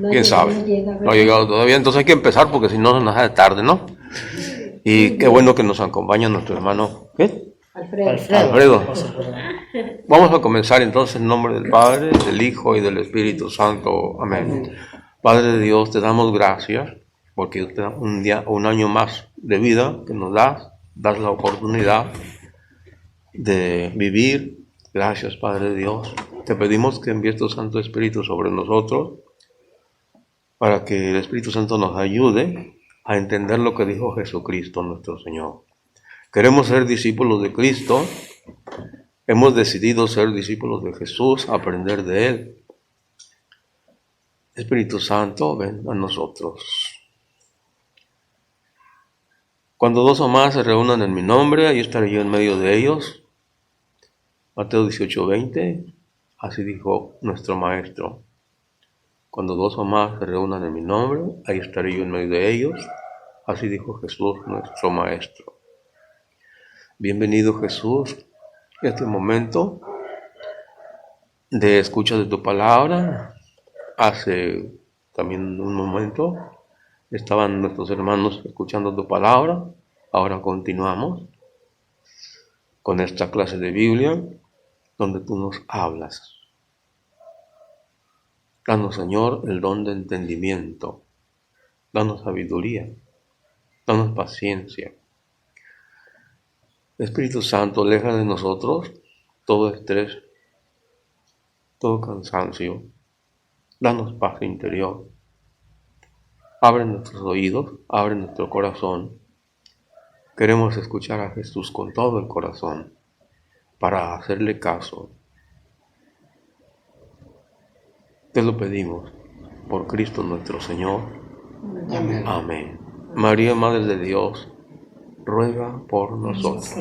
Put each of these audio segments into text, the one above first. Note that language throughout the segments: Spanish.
¿Quién sabe? No ha llegado todavía, entonces hay que empezar porque si no se nos hace tarde, ¿no? Y qué bueno que nos acompaña nuestro hermano, ¿qué? Alfredo. Vamos a comenzar entonces en nombre del Padre, del Hijo y del Espíritu Santo. Amén. Padre de Dios, te damos gracias porque un año más de vida que nos das la oportunidad de vivir. Gracias, Padre de Dios. Te pedimos que envíes tu Santo Espíritu sobre nosotros para que el Espíritu Santo nos ayude a entender lo que dijo Jesucristo nuestro Señor. Queremos ser discípulos de Cristo. Hemos decidido ser discípulos de Jesús, aprender de Él. Espíritu Santo, ven a nosotros. Cuando dos o más se reúnan en mi nombre, ahí estaré yo en medio de ellos. Mateo 18:20, así dijo nuestro Maestro. Cuando dos o más se reúnan en mi nombre, ahí estaré yo en medio de ellos. Así dijo Jesús, nuestro Maestro. Bienvenido, Jesús, a este momento de escucha de tu palabra. Hace también un momento estaban nuestros hermanos escuchando tu palabra. Ahora continuamos con esta clase de Biblia donde tú nos hablas. Danos, Señor, el don de entendimiento. Danos sabiduría. Danos paciencia. Espíritu Santo, aleja de nosotros todo estrés, todo cansancio. Danos paz interior. Abre nuestros oídos, abre nuestro corazón. Queremos escuchar a Jesús con todo el corazón para hacerle caso. Te lo pedimos por Cristo nuestro Señor. Amén. Amén. María, Madre de Dios, ruega por nosotros.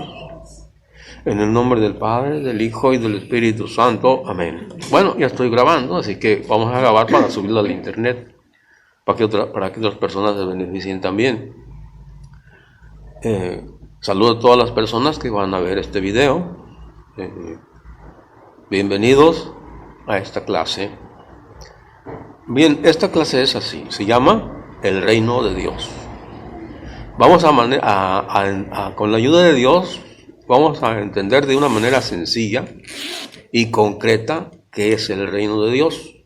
En el nombre del Padre, del Hijo y del Espíritu Santo. Amén. Bueno, ya estoy grabando, así que vamos a grabar para subirlo al internet, para que otras personas se beneficien también. Saludo a todas las personas que van a ver este video. Bienvenidos a esta clase. Bien, esta clase es así, se llama El Reino de Dios. Vamos con la ayuda de Dios, vamos a entender de una manera sencilla y concreta qué es el reino de Dios.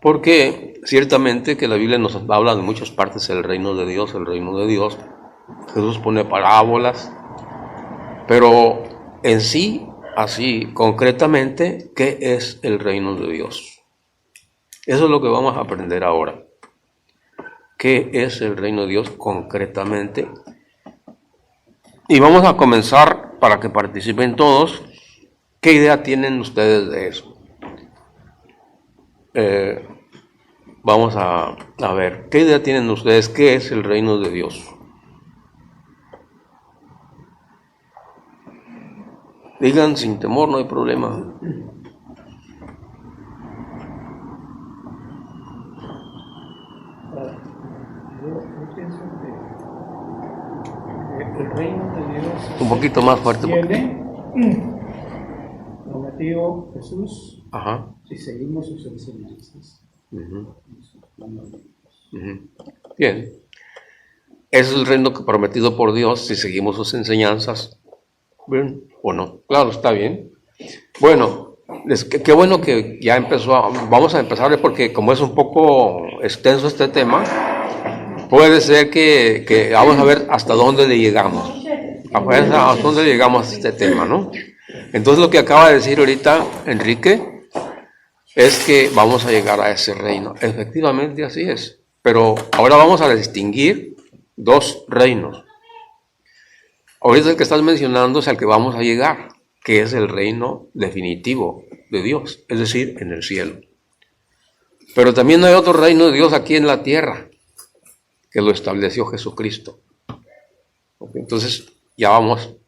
Porque ciertamente que la Biblia nos habla de muchas partes del reino de Dios, el reino de Dios. Jesús pone parábolas, pero en sí, así, concretamente, ¿qué es el reino de Dios? Eso es lo que vamos a aprender ahora. ¿Qué es el reino de Dios concretamente? Y vamos a comenzar para que participen todos. ¿Qué idea tienen ustedes de eso? Vamos a ver, ¿qué idea tienen ustedes? ¿Qué es el reino de Dios? Digan sin temor, no hay problema. Yo pienso que el reino de Dios Un poquito más fuerte. Prometido Jesús. Ajá. Si seguimos sus enseñanzas. Bien. Es el reino prometido por Dios si seguimos sus enseñanzas. ¿Bien? ¿O no? Claro, está bien. Bueno, qué bueno que ya empezó. Vamos a empezar porque como es un poco extenso este tema, puede ser que vamos a ver hasta dónde le llegamos. Hasta dónde llegamos a este tema, ¿no? Entonces lo que acaba de decir ahorita Enrique es que vamos a llegar a ese reino. Efectivamente así es. Pero ahora vamos a distinguir dos reinos. Ahorita el que estás mencionando es al que vamos a llegar, que es el reino definitivo de Dios, es decir, en el cielo. Pero también hay otro reino de Dios aquí en la tierra, que lo estableció Jesucristo. Entonces ya vamos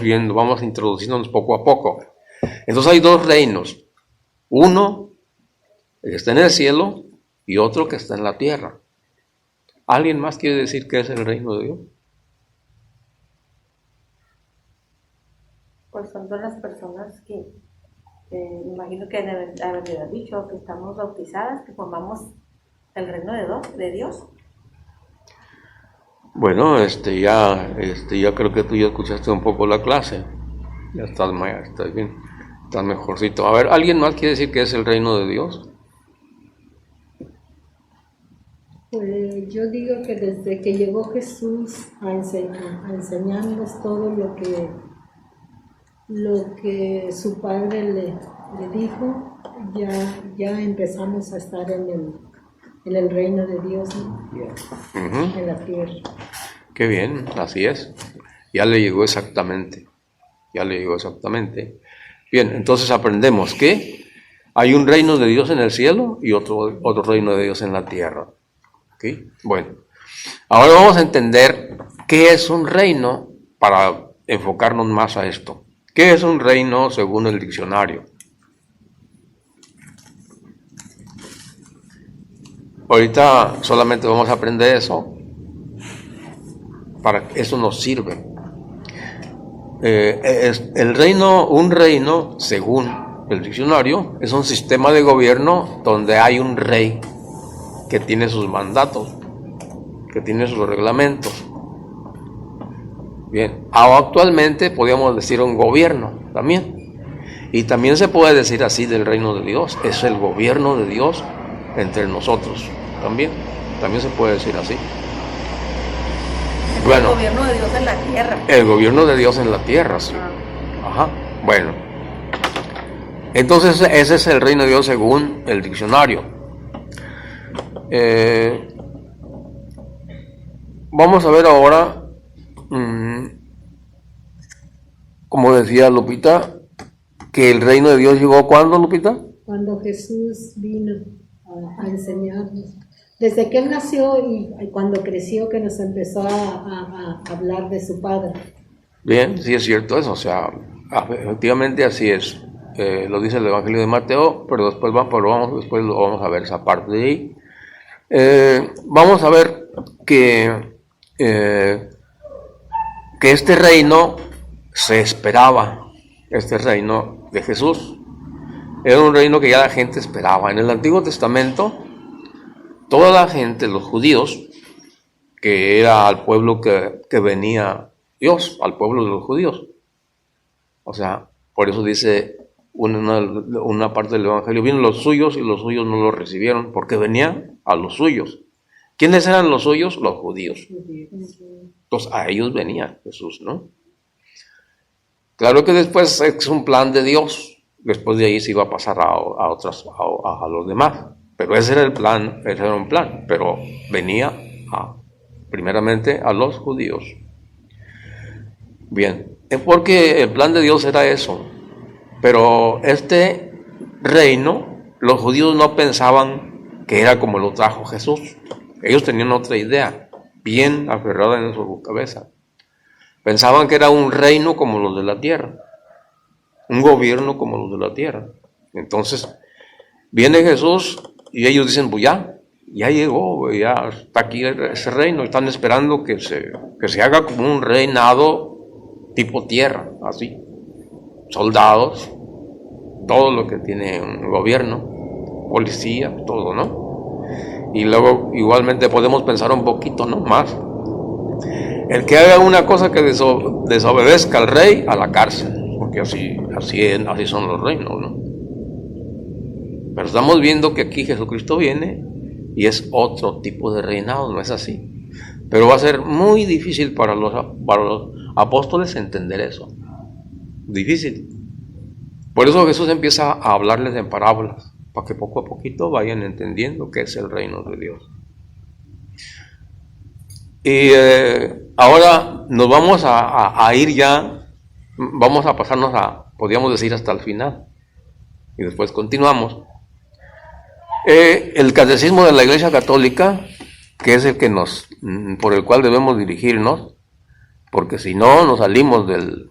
viendo, vamos introduciéndonos poco a poco. Entonces hay dos reinos, uno que está en el cielo y otro que está en la tierra. ¿Alguien más quiere decir qué es el reino de Dios? Pues son todas las personas que Me imagino que haber dicho que estamos bautizadas, que formamos el reino de Dios. Bueno, ya creo que tú ya escuchaste un poco la clase. Ya estás bien, estás mejorcito. A ver, ¿alguien más quiere decir que es el reino de Dios? Pues yo digo que desde que llegó Jesús a enseñarnos todo lo que su padre le dijo, ya empezamos a estar en el reino de Dios, ¿no? Ujú. En la tierra. Qué bien, así es. Ya le llegó exactamente. Bien, entonces aprendemos que hay un reino de Dios en el cielo y otro reino de Dios en la tierra. ¿Okay? Bueno, ahora vamos a entender qué es un reino para enfocarnos más a esto. ¿Qué es un reino según el diccionario? Ahorita solamente vamos a aprender eso. Para eso nos sirve. Un reino, según el diccionario, es un sistema de gobierno donde hay un rey que tiene sus mandatos, que tiene sus reglamentos. Bien, actualmente podríamos decir un gobierno también. Y también se puede decir así del reino de Dios. Es el gobierno de Dios entre nosotros también. También se puede decir así. Bueno, El gobierno de Dios en la tierra. El gobierno de Dios en la tierra, sí. Ajá, bueno. Entonces ese es el reino de Dios según el diccionario. Vamos a ver ahora, como decía Lupita, que el reino de Dios llegó ¿cuándo, Lupita? Cuando Jesús vino a enseñarnos. Desde que Él nació y cuando creció, que nos empezó a hablar de su Padre. Bien, sí es cierto eso, o sea, efectivamente así es. Lo dice el Evangelio de Mateo, pero después lo vamos a ver esa parte de ahí. Vamos a ver que este reino se esperaba, este reino de Jesús. Era un reino que ya la gente esperaba. En el Antiguo Testamento, toda la gente, los judíos, que era al pueblo que venía Dios, al pueblo de los judíos. O sea, por eso dice una parte del Evangelio, vienen los suyos y los suyos no los recibieron, porque venían a los suyos. ¿Quiénes eran los suyos? Los judíos. Entonces a ellos venía Jesús, ¿no? Claro que después es un plan de Dios, después de ahí se iba a pasar a los demás, pero ese era un plan, pero venía primeramente a los judíos. Bien, porque el plan de Dios era eso, pero este reino, los judíos no pensaban que era como lo trajo Jesús. Ellos tenían otra idea, bien aferrada en su cabeza. Pensaban que era un reino como los de la tierra, un gobierno como los de la tierra. Entonces, viene Jesús y ellos dicen, pues ya llegó, ya está aquí ese reino. Están esperando que se haga como un reinado tipo tierra, así. Soldados, todo lo que tiene un gobierno, policía, todo, ¿no? Y luego igualmente podemos pensar un poquito, ¿no? Más. El que haga una cosa que desobedezca al rey, a la cárcel, porque así son los reinos, ¿no? Pero estamos viendo que aquí Jesucristo viene y es otro tipo de reinado, no es así. Pero va a ser muy difícil para los apóstoles entender eso. Difícil. Por eso Jesús empieza a hablarles en parábolas, para que poco a poquito vayan entendiendo qué es el reino de Dios. Y ahora nos vamos a ir ya, vamos a pasarnos podríamos decir hasta el final, y después continuamos. El catecismo de la Iglesia Católica, que es el que por el cual debemos dirigirnos, porque si no nos salimos de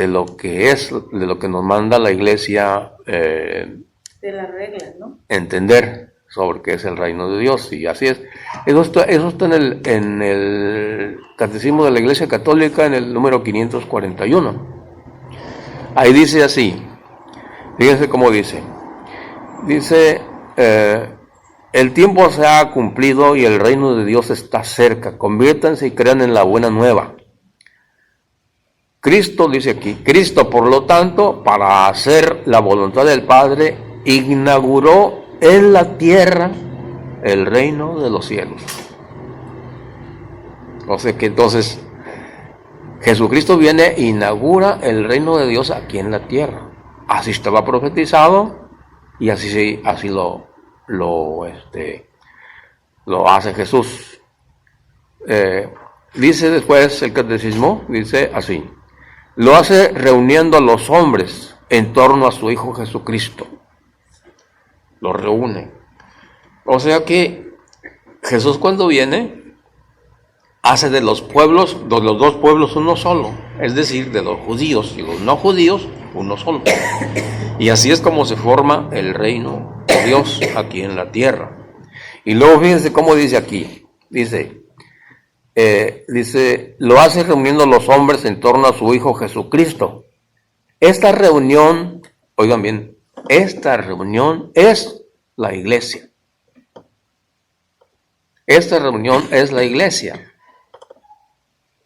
lo que nos manda la Iglesia, De las reglas, ¿no? entender sobre qué es el reino de Dios, y así es. Eso está en el Catecismo de la Iglesia Católica, en el número 541. Ahí dice así, fíjense cómo dice. Dice, el tiempo se ha cumplido y el reino de Dios está cerca. Conviértanse y crean en la buena nueva. Cristo, dice aquí, Cristo, por lo tanto, para hacer la voluntad del Padre, inauguró en la tierra el reino de los cielos. O sea que entonces Jesucristo viene e inaugura el reino de Dios aquí en la tierra. Así estaba profetizado y así lo hace Jesús. Dice después el catecismo, dice así: lo hace reuniendo a los hombres en torno a su Hijo Jesucristo. Lo reúne. O sea que Jesús, cuando viene, hace de los dos pueblos uno solo, es decir, de los judíos y los no judíos uno solo. Y así es como se forma el reino de Dios aquí en la tierra. Y luego fíjense cómo dice aquí, dice, lo hace reuniendo a los hombres en torno a su Hijo Jesucristo. Esta reunión, oigan bien, esta reunión es la iglesia. Esta reunión es la iglesia,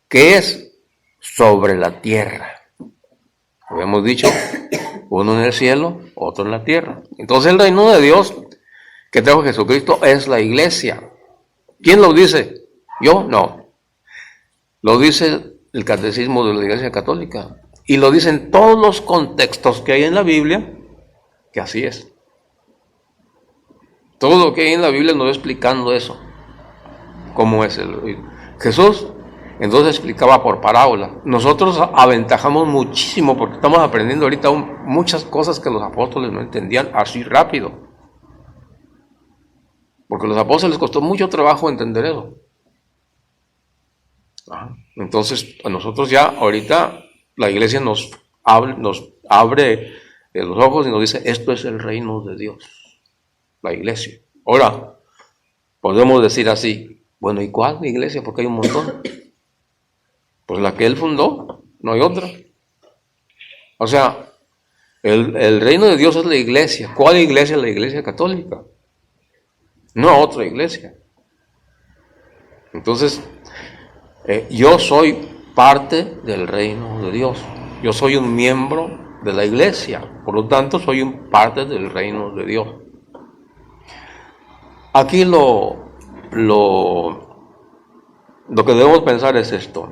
que es sobre la tierra. Habíamos dicho, uno en el cielo, otro en la tierra. Entonces el reino de Dios que trajo Jesucristo es la iglesia. ¿Quién lo dice? Yo no. Lo dice el catecismo de la Iglesia Católica. Y lo dicen todos los contextos que hay en la Biblia, que así es. Todo lo que hay en la Biblia nos va explicando eso. ¿Cómo es el Jesús? Entonces explicaba por parábola. Nosotros aventajamos muchísimo porque estamos aprendiendo ahorita muchas cosas que los apóstoles no entendían así rápido. Porque a los apóstoles les costó mucho trabajo entender eso. Entonces, a nosotros ya ahorita la iglesia nos abre los ojos y nos dice, esto es el reino de Dios, la iglesia. Ahora, podemos decir así, bueno, ¿y cuál iglesia? Porque hay un montón. Pues la que él fundó, no hay otra. O sea, el reino de Dios es la iglesia. ¿Cuál iglesia? La iglesia católica. No otra iglesia. Entonces, yo soy parte del reino de Dios. Yo soy un miembro de la iglesia. Por lo tanto, soy parte del reino de Dios. Aquí lo que debemos pensar es esto.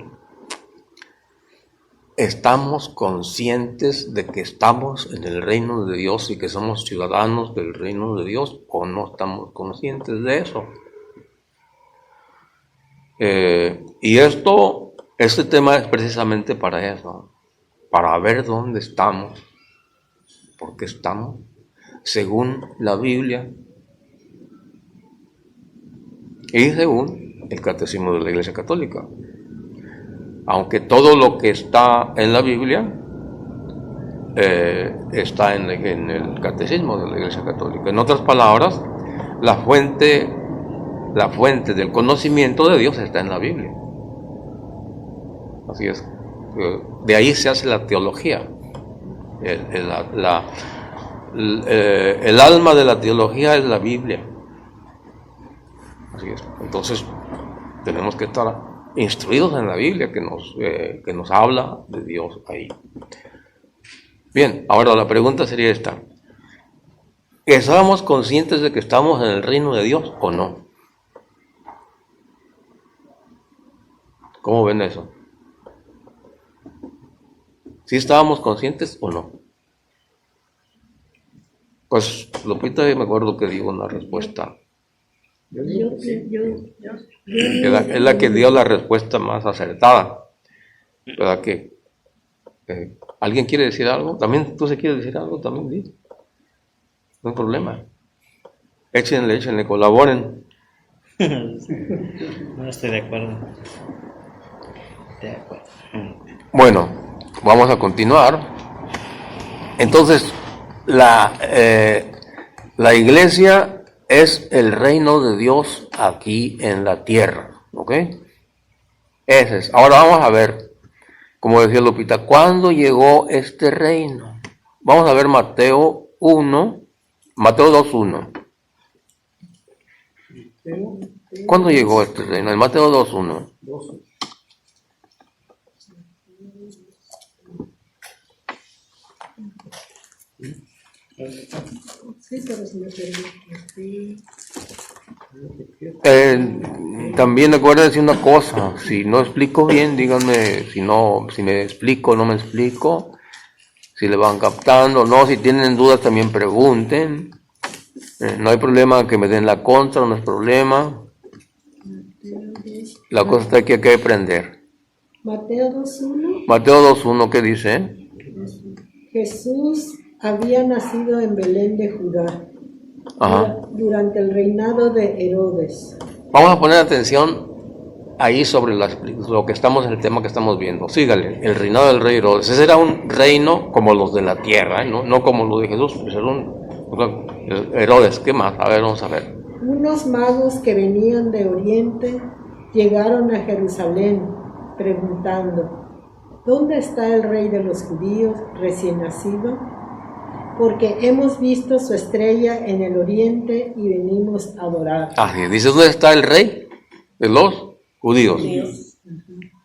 ¿Estamos conscientes de que estamos en el reino de Dios y que somos ciudadanos del reino de Dios o no estamos conscientes de eso? Y este tema es precisamente para eso, para ver dónde estamos, por qué estamos, según la Biblia y según el Catecismo de la Iglesia Católica. Aunque todo lo que está en la Biblia está en el Catecismo de la Iglesia Católica. En otras palabras, la fuente del conocimiento de Dios está en la Biblia. Así es. De ahí se hace la teología. El alma de la teología es la Biblia. Así es. Entonces, tenemos que estar instruidos en la Biblia que nos habla de Dios ahí. Bien, ahora la pregunta sería esta. ¿Estábamos conscientes de que estamos en el reino de Dios o no? ¿Cómo ven eso? ¿Sí estábamos conscientes o no? Pues Lupita, me acuerdo que dio una respuesta. Es la que dio la respuesta más acertada. ¿Verdad que? ¿Alguien quiere decir algo? ¿También tú se quieres decir algo? También di. No hay problema. Échenle, colaboren. No estoy de acuerdo. Bueno, vamos a continuar. Entonces, la iglesia es el reino de Dios aquí en la tierra, ¿ok? Ese es. Ahora vamos a ver como decía Lupita, ¿cuándo llegó este reino? Vamos a ver Mateo 2:1. ¿Cuándo llegó este reino? En Mateo 2:1. 12. Sí, pero se me perdió. Sí. También acuérdense una cosa, si no explico bien, díganme si me explico o no me explico, si le van captando, no, si tienen dudas también pregunten, no hay problema que me den la contra, no es problema, la cosa está que hay que aprender. Mateo 2:1. Mateo 2:1, ¿qué dice? Jesús había nacido en Belén de Judá Ajá. durante el reinado de Herodes. Vamos a poner atención ahí sobre lo que estamos en el tema que estamos viendo. Sígale, el reinado del rey Herodes. Ese era un reino como los de la tierra, no como lo de Jesús. Pues era Herodes, ¿qué más? A ver, vamos a ver. Unos magos que venían de Oriente llegaron a Jerusalén preguntando: ¿dónde está el rey de los judíos recién nacido? Porque hemos visto su estrella en el oriente y venimos a adorar. Así dice, ¿dónde está el rey de los judíos?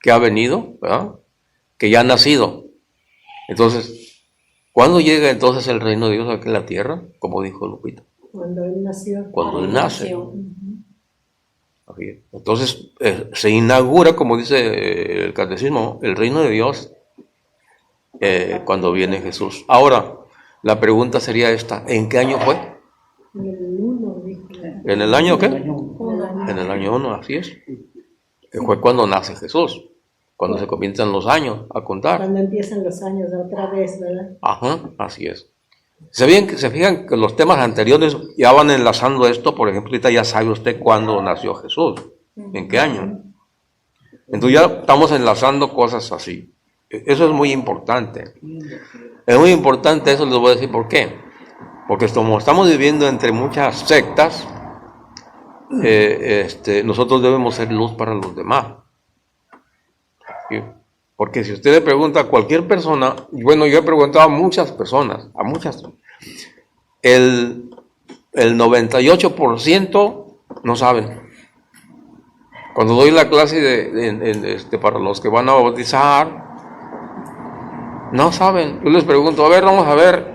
Que ha venido, ¿verdad? Que ya ha nacido. Entonces, ¿cuándo llega entonces el reino de Dios aquí en la tierra? Como dijo Lupita. Cuando él nació. Cuando él nace. Así es. Entonces, se inaugura, como dice el catecismo, el reino de Dios cuando viene Jesús. Ahora, la pregunta sería esta: ¿en qué año fue? En el 1, dijo. ¿En el año qué? Uno. En el año 1, así es. Que fue cuando nace Jesús, cuando se comienzan los años a contar. Cuando empiezan los años otra vez, ¿verdad? Ajá, así es. Se fijan que los temas anteriores ya van enlazando esto. Por ejemplo, ahorita ya sabe usted cuándo nació Jesús, en qué año. Entonces ya estamos enlazando cosas así. Eso es muy importante. Es muy importante eso, les voy a decir por qué. Porque como estamos viviendo entre muchas sectas, nosotros debemos ser luz para los demás. ¿Sí? Porque si usted le pregunta a cualquier persona, bueno, yo he preguntado a muchas personas, el 98% no saben. Cuando doy la clase para los que van a bautizar, no saben. Yo les pregunto, a ver, vamos a ver,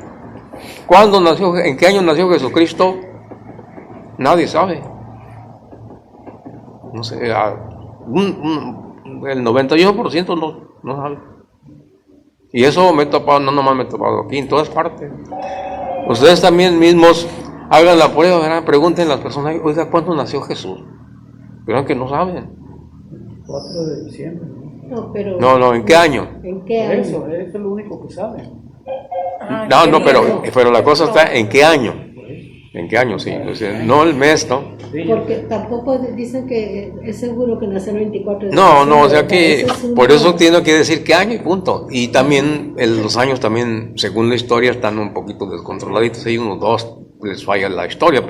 ¿cuándo nació, en qué año nació Jesucristo? Nadie sabe. No sé, el 98% no sabe. Y eso me he topado, no nomás me he topado aquí, en todas partes. Ustedes también mismos hagan la prueba, ¿verdad? Pregunten a las personas, oiga, ¿cuándo nació Jesús? Pero que no saben. 4 de diciembre. No, pero... No, ¿en qué año? ¿En qué Por año? eso es lo único que saben. No, pero la cosa está en qué año. ¿En qué año? Sí, o sea, no el mes, ¿no? Porque tampoco dicen que es seguro que nació el 24 de No, diciembre, o sea que ¿verdad? Eso es por eso tiene que decir qué año y punto. Y también los años también, según la historia, están un poquito descontroladitos. Hay unos 2 les falla la historia,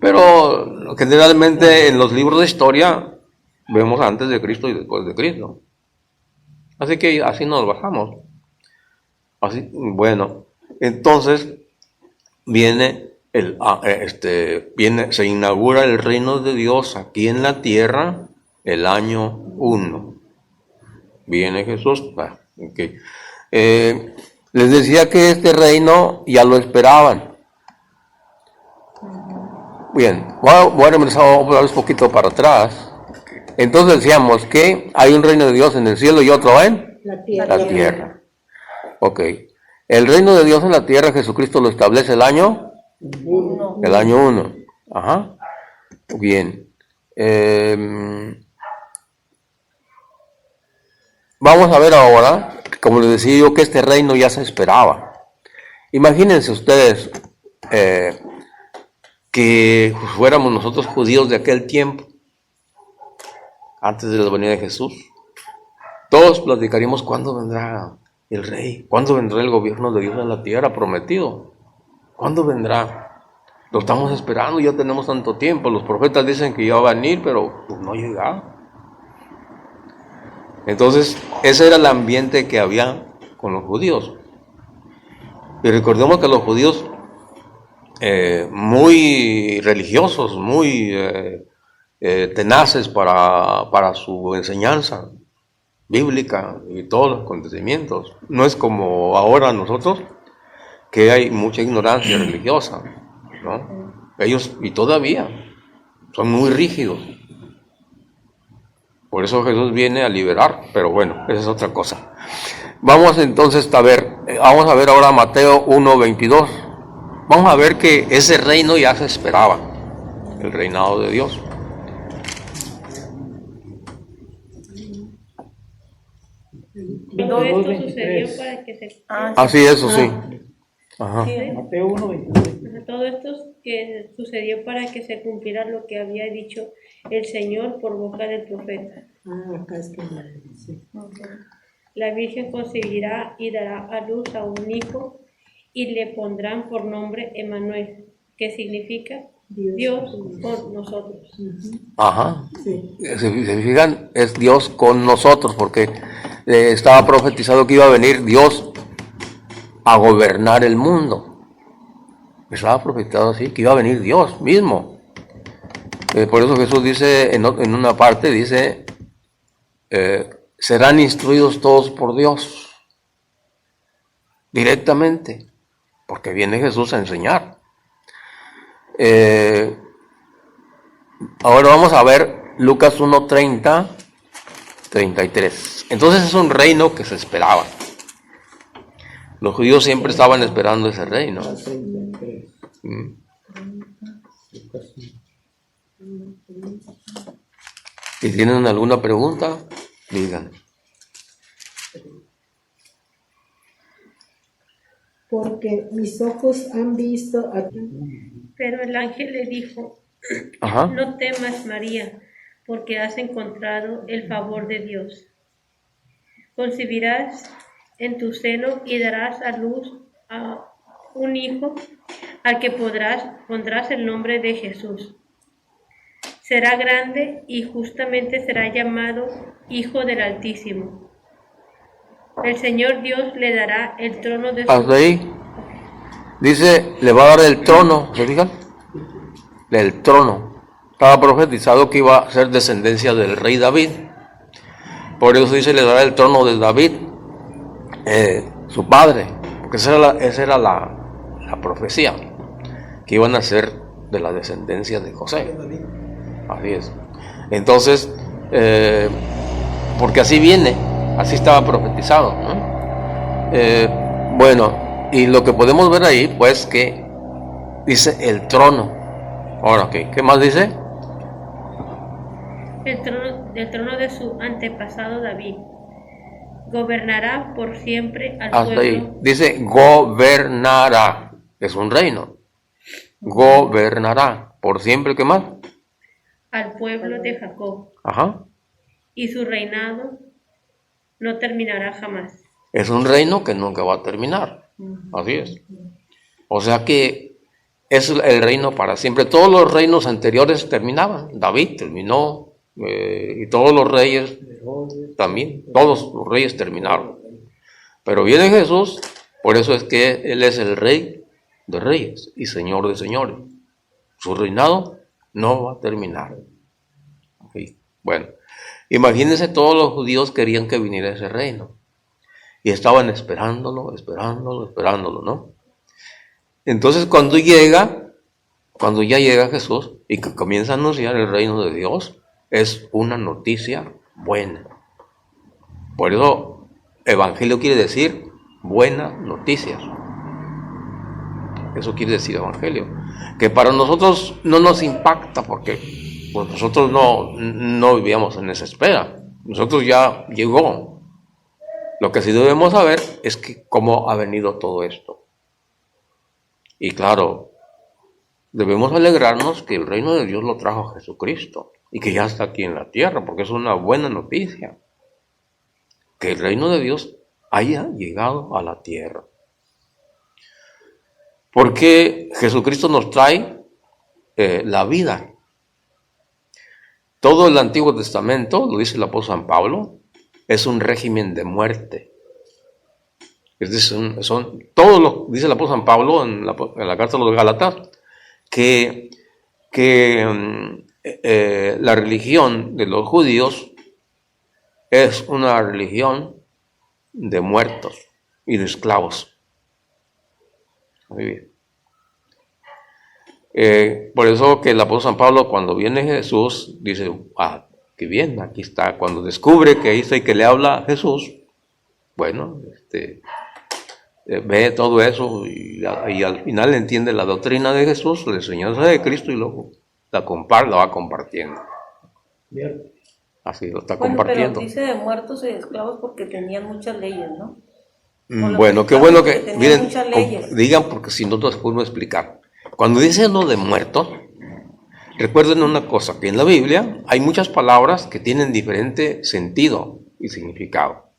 pero generalmente en los libros de historia vemos antes de Cristo y después de Cristo. Así que así nos basamos. Así, bueno, entonces viene se inaugura el reino de Dios aquí en la tierra el año 1. Viene Jesús. Okay. Les decía que este reino ya lo esperaban. Bien, voy a regresar un poquito para atrás. Entonces decíamos que hay un reino de Dios en el cielo y otro en la tierra. la tierra. Ok. El reino de Dios en la tierra, Jesucristo lo establece el año 1. El año 1. Ajá. Bien. Vamos a ver ahora, como les decía yo, que este reino ya se esperaba. Imagínense ustedes que fuéramos nosotros judíos de aquel tiempo, antes de la venida de Jesús. Todos platicaríamos cuándo vendrá el rey, cuándo vendrá el gobierno de Dios en la tierra prometido. ¿Cuándo vendrá? Lo estamos esperando, ya tenemos tanto tiempo. Los profetas dicen que ya va a venir, pero pues no ha llegado. Entonces, ese era el ambiente que había con los judíos. Y recordemos que los judíos, muy religiosos, muy tenaces para su enseñanza bíblica y todos los acontecimientos. No es como ahora nosotros, que hay mucha ignorancia religiosa, ¿no? Ellos, y todavía, son muy rígidos. Por eso Jesús viene a liberar, pero bueno, esa es otra cosa. Vamos entonces a ver ahora Mateo 1:22. Vamos a ver que ese reino ya se esperaba, el reinado de Dios. Todo esto 22, sucedió 23. para que se... Así, eso sí. Ajá. Mateo 1, 22. Todo esto que sucedió para que se cumpliera lo que había dicho el Señor por boca del profeta. Acá es que sí. La Virgen concebirá y dará a luz a un hijo y le pondrán por nombre Emmanuel, que significa Dios con nosotros. Ajá. Sí. Se fijan, es Dios con nosotros, porque estaba profetizado que iba a venir Dios a gobernar el mundo. Estaba profetizado así, que iba a venir Dios mismo. Por eso Jesús dice, en una parte dice, serán instruidos todos por Dios, directamente, porque viene Jesús a enseñar. Ahora vamos a ver Lucas 1:30, 33. Entonces es un reino que se esperaba. Los judíos siempre estaban esperando ese reino. 33. Si tienen alguna pregunta, digan. Porque mis ojos han visto a ti. Pero el ángel le dijo, Ajá. no temas, María, porque has encontrado el favor de Dios. Concebirás en tu seno y darás a luz a un hijo al que pondrás el nombre de Jesús. Será grande y justamente será llamado Hijo del Altísimo. El Señor Dios le dará el trono de Hasta ahí. Dice, le va a dar el trono, ¿se fijan? El trono. Estaba profetizado que iba a ser descendencia del rey David. Por eso dice, le dará el trono de David, su padre. Porque esa era la profecía, que iban a ser de la descendencia de José. Así es. Entonces, porque así viene, así estaba profetizado, ¿no? Bueno, y lo que podemos ver ahí, pues que dice el trono. Ahora, ¿qué más dice? el trono de su antepasado David. Gobernará por siempre al Hasta pueblo. ahí. Dice gobernará. Es un reino. Gobernará. Por siempre, ¿qué más? Al pueblo de Jacob, Ajá. y su reinado no terminará jamás. Es un reino que nunca va a terminar. Así es. O sea que es el reino para siempre. Todos los reinos anteriores terminaban. David terminó, y todos los reyes también. Todos los reyes terminaron. Pero viene Jesús, por eso es que Él es el Rey de reyes y Señor de señores. Su reinado no va a terminar. Okay. Bueno, imagínense, todos los judíos querían que viniera ese reino. Y estaban esperándolo, ¿no? Entonces cuando ya llega Jesús y que comienza a anunciar el reino de Dios, es una noticia buena. Por eso, evangelio quiere decir buenas noticias. Eso quiere decir evangelio. Que para nosotros no nos impacta porque pues, nosotros no vivíamos en esa espera. Nosotros ya llegó. Lo que sí debemos saber es que cómo ha venido todo esto. Y claro, debemos alegrarnos que el reino de Dios lo trajo Jesucristo y que ya está aquí en la tierra, porque es una buena noticia. Que el reino de Dios haya llegado a la tierra. Porque Jesucristo nos trae la vida. Todo el Antiguo Testamento, lo dice el apóstol San Pablo, es un régimen de muerte. Es decir, todo lo dice el apóstol San Pablo en la carta a los Gálatas, que la religión de los judíos es una religión de muertos y de esclavos. Muy bien. Por eso que el apóstol San Pablo, cuando viene Jesús, dice, qué bien, aquí está. Cuando descubre que dice que le habla a Jesús, bueno, ve todo eso y al final entiende la doctrina de Jesús, la enseñanza de Cristo, y luego la va compartiendo. Bien. Así lo está Bueno, compartiendo. pero dice de muertos y de esclavos porque tenían muchas leyes, ¿no? Bueno, qué bueno que tenían miren, muchas leyes. digan, porque si no nos podemos explicar. Cuando dicen lo de muertos, recuerden una cosa, que en la Biblia hay muchas palabras que tienen diferente sentido y significado.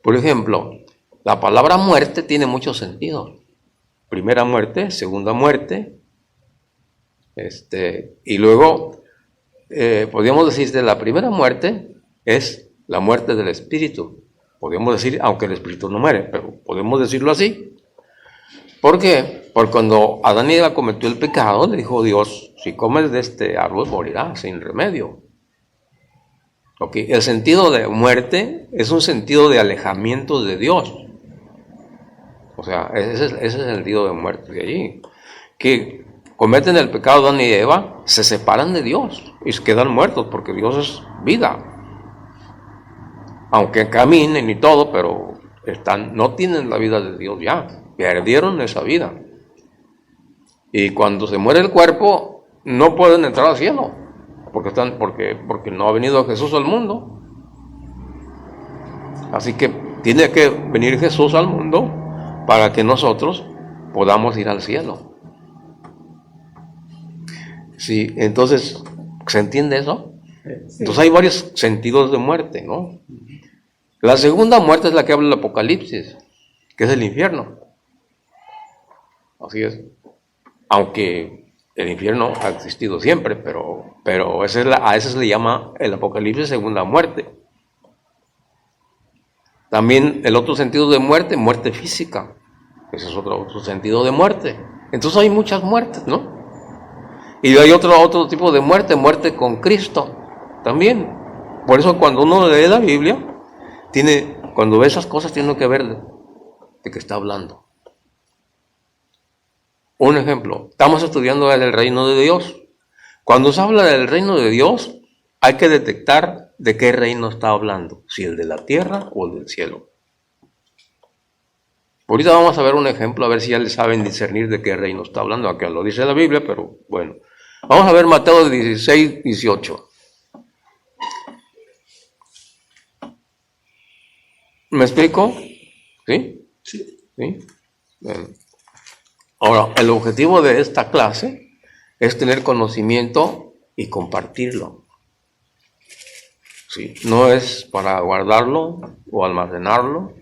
Por ejemplo, la palabra muerte tiene muchos sentidos. Primera muerte, segunda muerte, y luego podríamos decir que la primera muerte es la muerte del espíritu. Podemos decir, aunque el espíritu no muere, pero podemos decirlo así. ¿Por qué? Porque cuando Adán y Eva cometió el pecado, le dijo Dios, si comes de este árbol morirás sin remedio. Okay. El sentido de muerte es un sentido de alejamiento de Dios. O sea, ese es el sentido de muerte de allí. Que cometen el pecado Adán y Eva, se separan de Dios y se quedan muertos porque Dios es vida. Aunque caminen y todo, pero no tienen la vida de Dios ya. Perdieron esa vida. Y cuando se muere el cuerpo, no pueden entrar al cielo. Porque no ha venido Jesús al mundo. Así que tiene que venir Jesús al mundo para que nosotros podamos ir al cielo. Sí, entonces, ¿se entiende eso? Sí. Entonces hay varios sentidos de muerte, ¿no? La segunda muerte es la que habla el Apocalipsis, que es el infierno. Así es. Aunque el infierno ha existido siempre, pero a ese se le llama el Apocalipsis segunda muerte. También el otro sentido de muerte, muerte física. Ese es otro sentido de muerte. Entonces hay muchas muertes, ¿no? Y hay otro tipo de muerte, muerte con Cristo también. Por eso cuando uno lee la Biblia, cuando ve esas cosas tiene que ver de qué está hablando. Un ejemplo, estamos estudiando el reino de Dios. Cuando se habla del reino de Dios, hay que detectar de qué reino está hablando, si el de la tierra o el del cielo. Ahorita vamos a ver un ejemplo, a ver si ya le saben discernir de qué reino está hablando, aunque lo dice la Biblia, pero bueno. Vamos a ver Mateo 16, 18. ¿Me explico? ¿Sí? Sí. ¿Sí? Bueno. Ahora, el objetivo de esta clase es tener conocimiento y compartirlo. ¿Sí? No es para guardarlo o almacenarlo,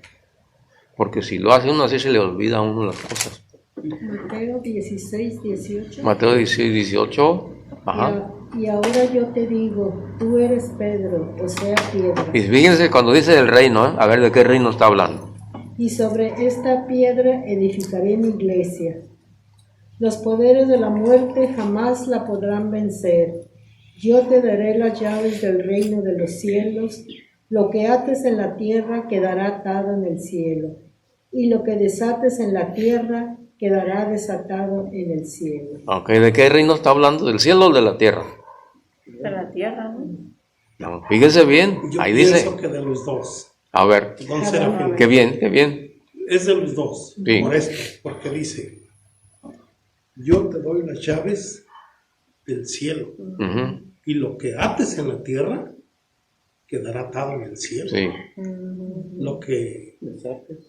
porque si lo hace uno así se le olvida a uno las cosas. Mateo 16, 18. Mateo 16, 18. Ajá. Y ahora yo te digo, tú eres Pedro, o sea, piedra. Y fíjense cuando dice el reino, a ver de qué reino está hablando. Y sobre esta piedra edificaré mi iglesia. Los poderes de la muerte jamás la podrán vencer. Yo te daré las llaves del reino de los cielos. Lo que ates en la tierra quedará atado en el cielo, y lo que desates en la tierra quedará desatado en el cielo. Ok, ¿de qué reino está hablando? ¿Del cielo o de la tierra? De la tierra, ¿no? No, fíjense bien, Yo ahí pienso dice. que de los dos. A ver, Don Serafín. qué bien, qué bien. Es de los dos. Sí. Por esto, porque dice, yo te doy las llaves del cielo, Ujú, y lo que ates en la tierra quedará atado en el cielo. sí. Lo que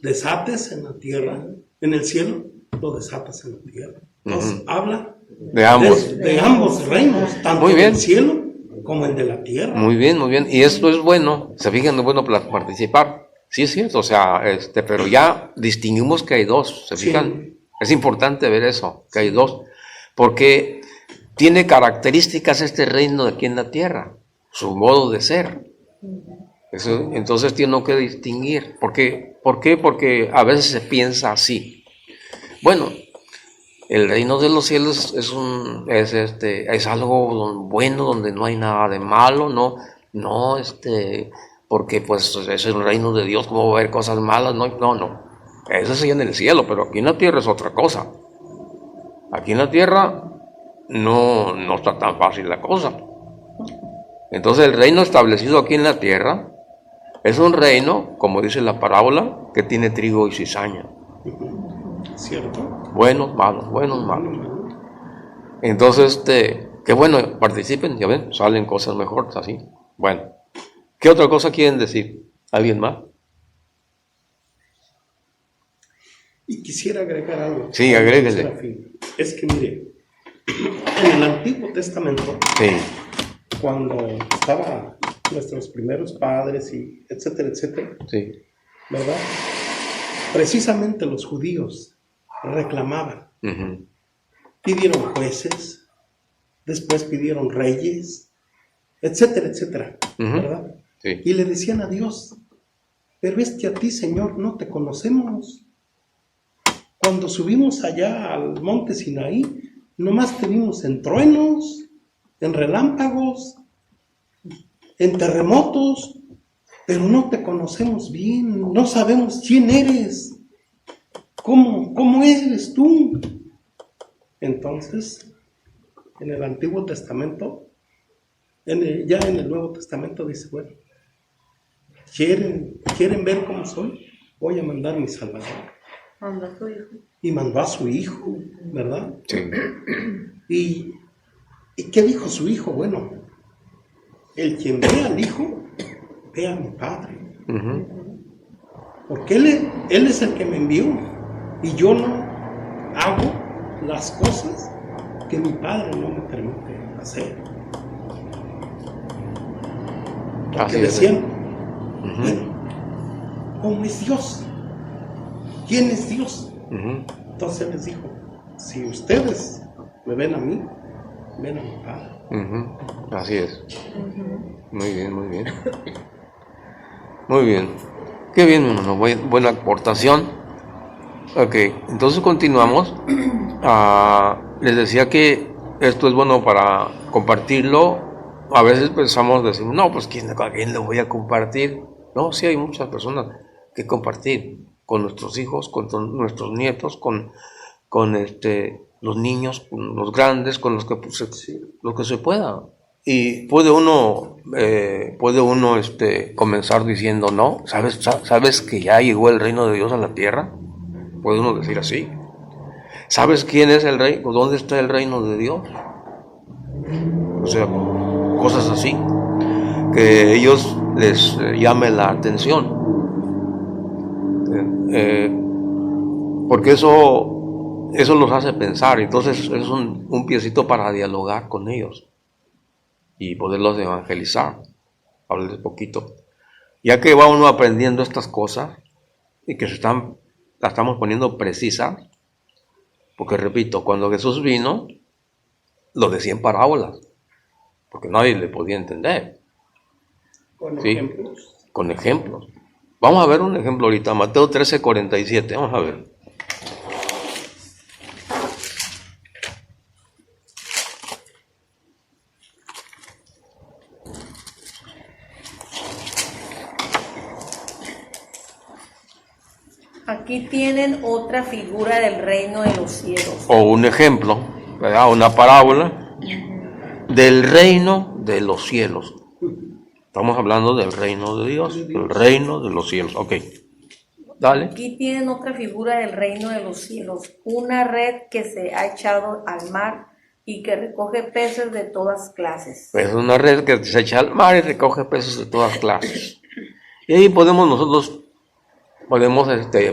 desates en la tierra, en el cielo, lo desatas en la tierra. Entonces habla De ambos. de ambos reinos, tanto Muy bien. el cielo como el de la tierra. Muy bien, muy bien. Y esto es bueno. Se fijan, es bueno para participar. Sí, es cierto. O sea, pero ya distinguimos que hay dos. ¿Se Sí. fijan? Es importante ver eso, que hay dos. Porque tiene características este reino de aquí en la tierra. Su modo de ser. Entonces tiene que distinguir. ¿Por qué? Porque a veces se piensa así. Bueno, el reino de los cielos es algo bueno, donde no hay nada de malo, no, porque pues es el reino de Dios, ¿cómo va a haber cosas malas? No. Eso sí en el cielo, pero aquí en la tierra es otra cosa. Aquí en la tierra no está tan fácil la cosa. Entonces el reino establecido aquí en la tierra es un reino, como dice la parábola, que tiene trigo y cizaña. ¿Cierto? Buenos, malos. Entonces, qué bueno, participen, ya ven, salen cosas mejores así. Bueno, ¿qué otra cosa quieren decir? ¿Alguien más? Y quisiera agregar algo. Sí, agréguele. Serafín. Es que mire, en el Antiguo Testamento, Sí. cuando estaban nuestros primeros padres y etcétera, Sí. ¿verdad? Precisamente los judíos reclamaban. Uh-huh. Pidieron jueces, después pidieron reyes, etcétera, Ujú. ¿verdad? Sí. Y le decían a Dios, pero es que a ti, Señor, no te conocemos. Cuando subimos allá al monte Sinaí, nomás te vimos en truenos, en relámpagos, en terremotos, pero no te conocemos bien, no sabemos quién eres, cómo eres tú. Entonces, en el Antiguo Testamento, ya en el Nuevo Testamento dice, bueno, ¿quieren ver cómo soy? Voy a mandar mi Salvador. Mandó a su hijo. Y mandó a su hijo, ¿verdad? Sí. ¿Y qué dijo su hijo? Bueno, el quien ve al hijo, ve a mi Padre. Uh-huh. Porque él es el que me envió. Y yo no hago las cosas que mi Padre no me permite hacer. Porque Así es. decían, Uh-huh. bueno, ¿cómo es Dios? ¿Quién es Dios? Uh-huh. Entonces él les dijo, si ustedes me ven a mí, ven a mi Padre. Uh-huh. Así es. Muy bien. Muy bien. Qué bien, hermano. Buena aportación. Ok, entonces continuamos. Les decía que esto es bueno para compartirlo. A veces pensamos, decimos, no, pues ¿a quién le voy a compartir? No, sí hay muchas personas que compartir con nuestros hijos, con nuestros nietos, con los niños, con los grandes, con los que lo que se pueda. Y puede uno comenzar diciendo, no, ¿sabes que ya llegó el reino de Dios a la tierra? Puede uno decir así. ¿Sabes quién es el rey? ¿Dónde está el reino de Dios? O sea, cosas así, que ellos les llame la atención. Porque eso los hace pensar. Entonces es un piecito para dialogar con ellos y poderlos evangelizar, hablarles poquito, ya que va uno aprendiendo estas cosas y que las estamos poniendo precisas, porque repito, cuando Jesús vino lo decía en parábolas, porque nadie le podía entender. Con Sí. ejemplos. Con ejemplos. Vamos a ver un ejemplo ahorita, Mateo 13:47, vamos a ver. Aquí tienen otra figura del reino de los cielos. O un ejemplo, ¿verdad? Una parábola del reino de los cielos. Estamos hablando del reino de Dios, el reino de los cielos. Ok, dale. Aquí tienen otra figura del reino de los cielos. Una red que se ha echado al mar y que recoge peces de todas clases. Es una red que se echa al mar y recoge peces de todas clases. Y ahí podemos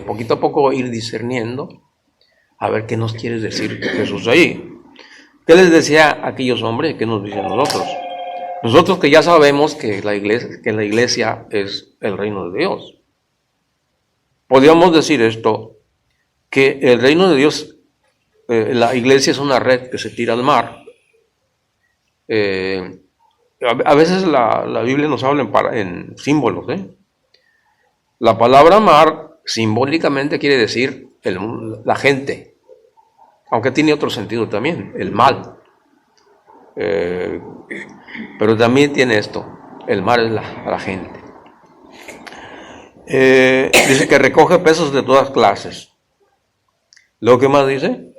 poquito a poco ir discerniendo a ver qué nos quiere decir Jesús ahí. ¿Qué les decía a aquellos hombres? ¿Qué nos dice a nosotros? Nosotros que ya sabemos que la iglesia es el reino de Dios. Podríamos decir esto, que el reino de Dios, la iglesia es una red que se tira al mar. A veces la Biblia nos habla en símbolos, ¿eh? La palabra mar simbólicamente quiere decir la gente, aunque tiene otro sentido también, el mal. Pero también tiene esto, el mar es la gente. Dice que recoge peces de todas clases. ¿Lo que más dice?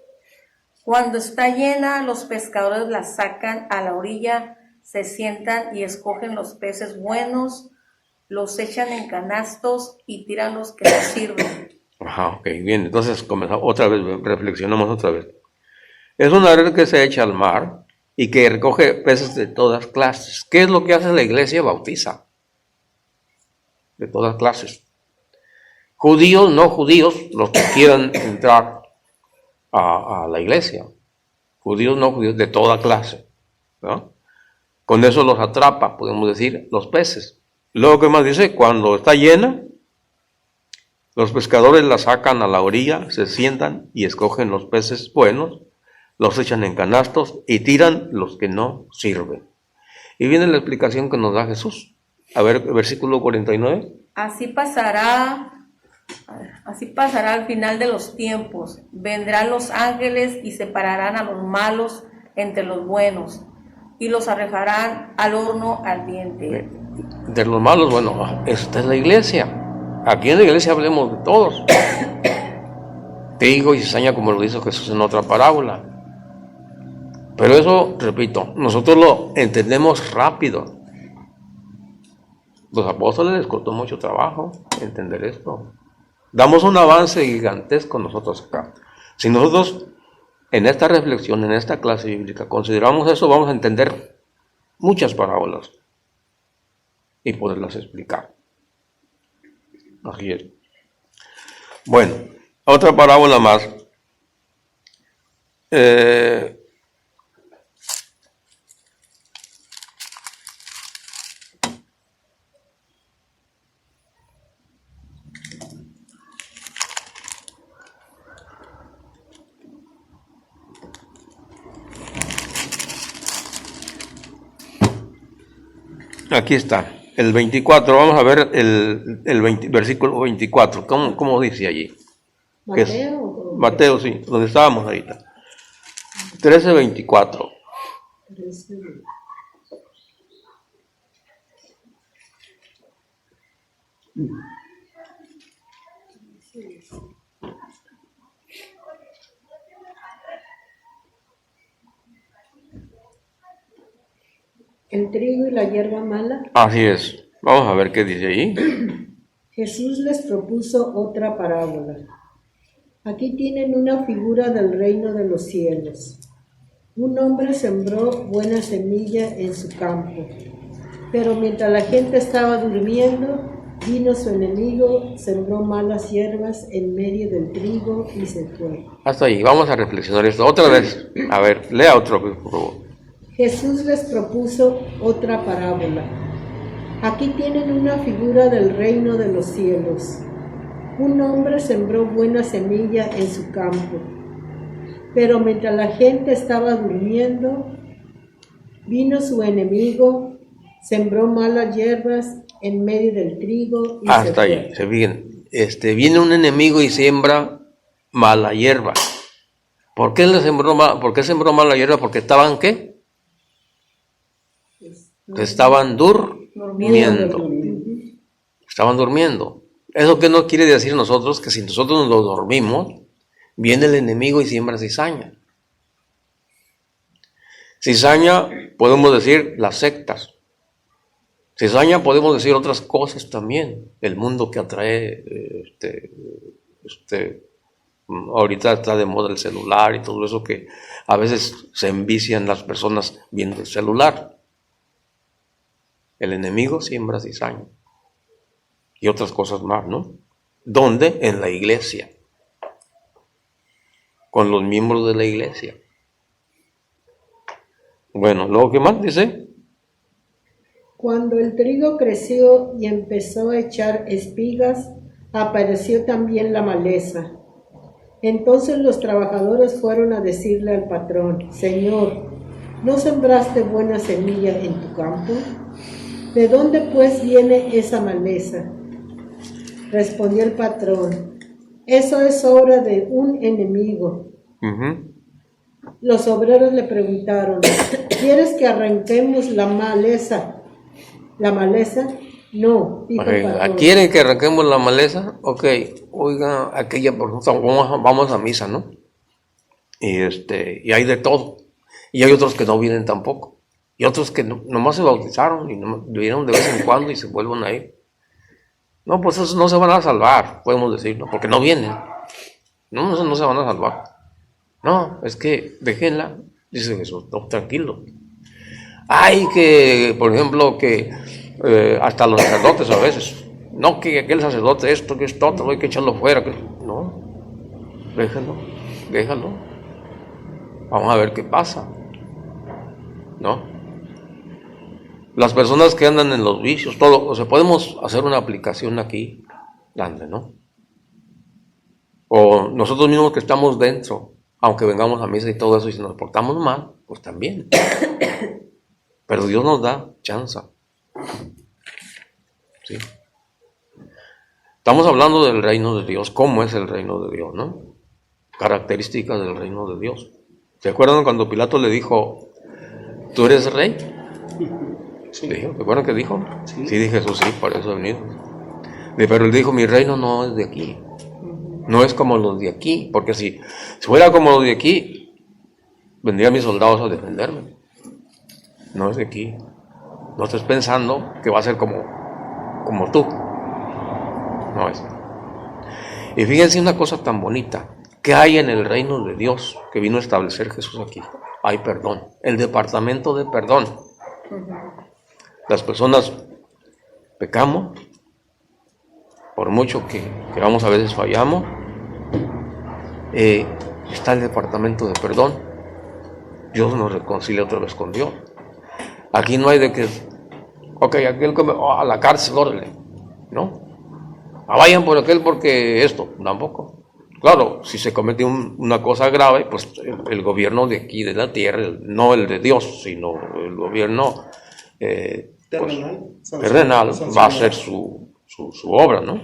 Cuando está llena, los pescadores la sacan a la orilla, se sientan y escogen los peces buenos, los echan en canastos y tiran los que les sirven. Ajá, ok, bien, entonces comenzamos otra vez, reflexionamos otra vez. Es una red que se echa al mar y que recoge peces de todas clases. ¿Qué es lo que hace la iglesia? Bautiza. De todas clases. Judíos, no judíos, los que quieran entrar a la iglesia. Judíos, no judíos, de toda clase, ¿no? Con eso los atrapa, podemos decir, los peces. Luego, ¿qué más dice? Cuando está llena, los pescadores la sacan a la orilla, se sientan y escogen los peces buenos, los echan en canastos y tiran los que no sirven. Y viene la explicación que nos da Jesús. A ver, versículo 49. Así pasará al final de los tiempos. Vendrán los ángeles y separarán a los malos entre los buenos y los arrojarán al horno ardiente. De los malos, bueno, esta es la iglesia. Aquí en la iglesia hablemos de todos. Trigo y cizaña, como lo dice Jesús en otra parábola. Pero eso, repito, nosotros lo entendemos rápido. Los apóstoles les costó mucho trabajo entender esto. Damos un avance gigantesco nosotros acá. Si nosotros en esta reflexión, en esta clase bíblica, consideramos eso, vamos a entender muchas parábolas y poderlas explicar. Así es. Bueno, otra parábola más. Aquí está, el 24, vamos a ver el versículo 24, ¿cómo dice allí? Mateo, sí, donde estábamos ahorita. 13:24. El trigo y la hierba mala. Así es. Vamos a ver qué dice ahí. Jesús les propuso otra parábola. Aquí tienen una figura del reino de los cielos. Un hombre sembró buena semilla en su campo, pero mientras la gente estaba durmiendo, vino su enemigo, sembró malas hierbas en medio del trigo y se fue. Hasta ahí, vamos a reflexionar esto otra vez. A ver, lea otro, por favor. Jesús les propuso otra parábola. Aquí tienen una figura del reino de los cielos. Un hombre sembró buena semilla en su campo, pero mientras la gente estaba durmiendo, vino su enemigo, sembró malas hierbas en medio del trigo y Hasta se ahí, fue. se fijan. Viene un enemigo y siembra mala hierba. ¿Por qué sembró mala hierba? Porque estaban, ¿qué? Estaban durmiendo. Estaban durmiendo. ¿Eso qué no quiere decir nosotros? Que si nosotros nos dormimos, viene el enemigo y siembra cizaña. Cizaña, podemos decir las sectas. Cizaña, podemos decir otras cosas también. El mundo que atrae, ahorita está de moda el celular y todo eso, que a veces se envician las personas viendo el celular. El enemigo siembra cizaña. Y otras cosas más, ¿no? ¿Dónde? En la iglesia. Con los miembros de la iglesia. Bueno, luego, ¿qué más dice? Cuando el trigo creció y empezó a echar espigas, apareció también la maleza. Entonces los trabajadores fueron a decirle al patrón: Señor, ¿No sembraste buena semilla en tu campo? ¿De dónde pues viene esa maleza? Respondió el patrón, eso es obra de un enemigo. Ujú. Los obreros le preguntaron, ¿quieres que arranquemos la maleza? ¿La maleza? No, dijo el patrón. ¿Quieren que arranquemos la maleza? Ok, oiga, aquella persona, vamos a misa, ¿no? Y hay de todo. Y hay otros que no vienen tampoco. Y otros que nomás se bautizaron y vinieron de vez en cuando y se vuelven a ir. No, pues esos no se van a salvar, podemos decir, ¿no? Porque no vienen. No, esos no se van a salvar. No, es que déjenla, dice Jesús, no, tranquilo. Hay que, por ejemplo, que hasta los sacerdotes a veces, no que aquel sacerdote esto, que esto otro, hay que echarlo fuera. No, déjalo. Vamos a ver qué pasa. ¿No? Las personas que andan en los vicios, todo, o sea, podemos hacer una aplicación aquí grande, ¿no? O nosotros mismos que estamos dentro, aunque vengamos a misa y todo eso, y si nos portamos mal, pues también. Pero Dios nos da chance. ¿Sí? Estamos hablando del reino de Dios, cómo es el reino de Dios, ¿no? Características del reino de Dios. ¿Se acuerdan cuando Pilato le dijo, ¿tú eres rey? Sí. ¿Se acuerdan que dijo? Sí. Dije Jesús, sí, por eso he venido. Pero él dijo, mi reino no es de aquí. No es como los de aquí, porque si fuera como los de aquí, vendrían mis soldados a defenderme. No es de aquí. No estés pensando que va a ser como tú. No es. Y fíjense una cosa tan bonita. ¿Qué hay en el reino de Dios que vino a establecer Jesús aquí? Hay perdón. El departamento de perdón. Las personas pecamos, por mucho que queramos a veces fallamos, está el departamento de perdón. Dios nos reconcilia otra vez con Dios. Aquí no hay de que, ok, aquel que a la cárcel, órale, ¿no? Vayan por aquel porque esto, tampoco. Claro, si se comete una cosa grave, pues el gobierno de aquí, de la tierra, no el de Dios, sino el gobierno terrenal va a hacer su obra, ¿no?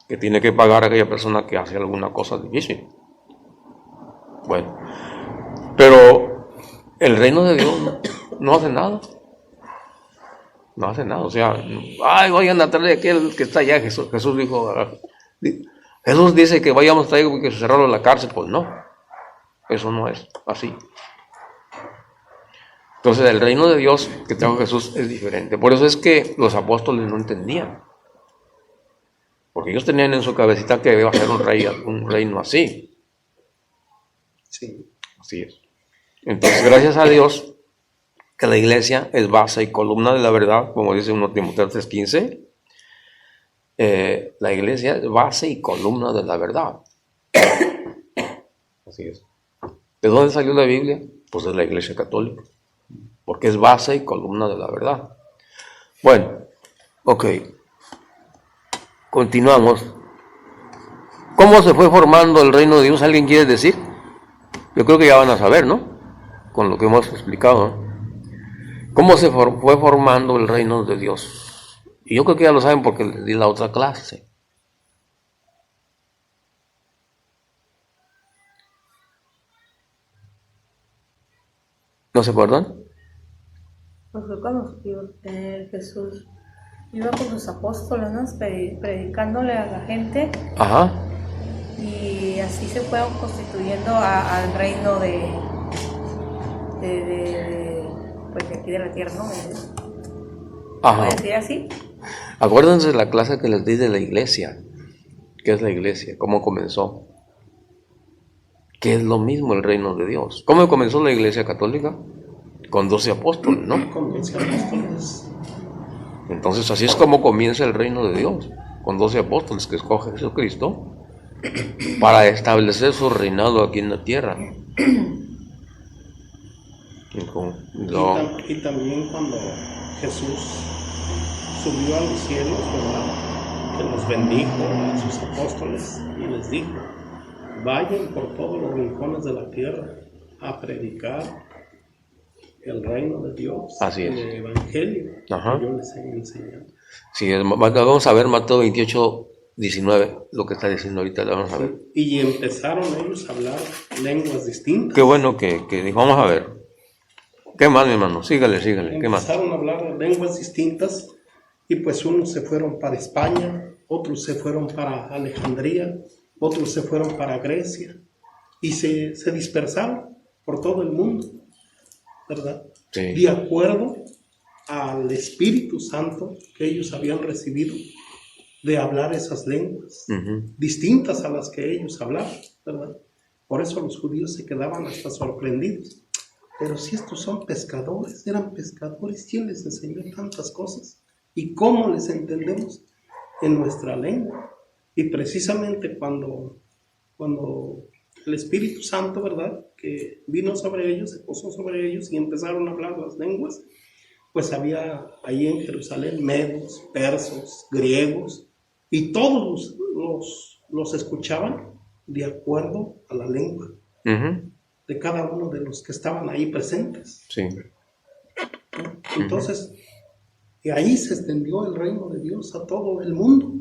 Que tiene que pagar a aquella persona que hace alguna cosa difícil. Bueno, pero el reino de Dios no hace nada. No hace nada, o sea, vayan a traer aquel que está allá. Jesús dijo, Jesús dice que vayamos a traer que se cerraron la cárcel. Pues no, eso no es así. Entonces el reino de Dios que trajo Jesús es diferente. Por eso es que los apóstoles no entendían. Porque ellos tenían en su cabecita que iba a ser un reino así. Sí. Así es. Entonces, gracias a Dios, que la iglesia es base y columna de la verdad, como dice 1 Timoteo 3:15. La iglesia es base y columna de la verdad. Así es. ¿De dónde salió la Biblia? Pues de la iglesia católica. Porque es base y columna de la verdad. Bueno, ok. Continuamos. ¿Cómo se fue formando el reino de Dios? ¿Alguien quiere decir? Yo creo que ya van a saber, ¿no? Con lo que hemos explicado, ¿no? ¿Cómo se fue formando el reino de Dios? Y yo creo que ya lo saben porque les di la otra clase. ¿No se acuerdan? Pues fue cuando Jesús iba con sus apóstoles, ¿no? Predicándole a la gente. Ajá. Y así se fueron constituyendo al reino pues de aquí de la tierra, ¿no? Ajá. ¿Puede decir así? Acuérdense de la clase que les di de la iglesia. ¿Qué es la iglesia? ¿Cómo comenzó? Que es lo mismo el reino de Dios. ¿Cómo comenzó la iglesia católica? Con 12 apóstoles, ¿no? Con 12 apóstoles. Entonces así es como comienza el reino de Dios. Con 12 apóstoles que escoge Jesucristo para establecer su reinado aquí en la tierra. Y también cuando Jesús subió a los cielos, ¿verdad? Que los bendijo a sus apóstoles y les dijo, vayan por todos los rincones de la tierra a predicar el reino de Dios, Así es. el evangelio Ajá. que yo les he enseñado. Sí, vamos a ver Mateo 28, 19, lo que está diciendo ahorita, lo vamos a ver. Y empezaron ellos a hablar lenguas distintas. Qué bueno que dijo, vamos a ver. ¿Qué más, mi hermano? Sígale, ¿qué más? Empezaron a hablar lenguas distintas y pues unos se fueron para España, otros se fueron para Alejandría, otros se fueron para Grecia y se dispersaron por todo el mundo, ¿verdad? Sí. De acuerdo al Espíritu Santo que ellos habían recibido de hablar esas lenguas distintas a las que ellos hablaban, ¿verdad? Por eso los judíos se quedaban hasta sorprendidos. Pero si estos son pescadores, eran pescadores, ¿quién les enseñó tantas cosas? ¿Y cómo les entendemos? En nuestra lengua. Y precisamente cuando el Espíritu Santo, ¿verdad?, que vino sobre ellos, se posó sobre ellos y empezaron a hablar las lenguas, pues había ahí en Jerusalén medos, persos, griegos, y todos los escuchaban de acuerdo a la lengua de cada uno de los que estaban ahí presentes. Sí. Entonces, y ahí se extendió el reino de Dios a todo el mundo.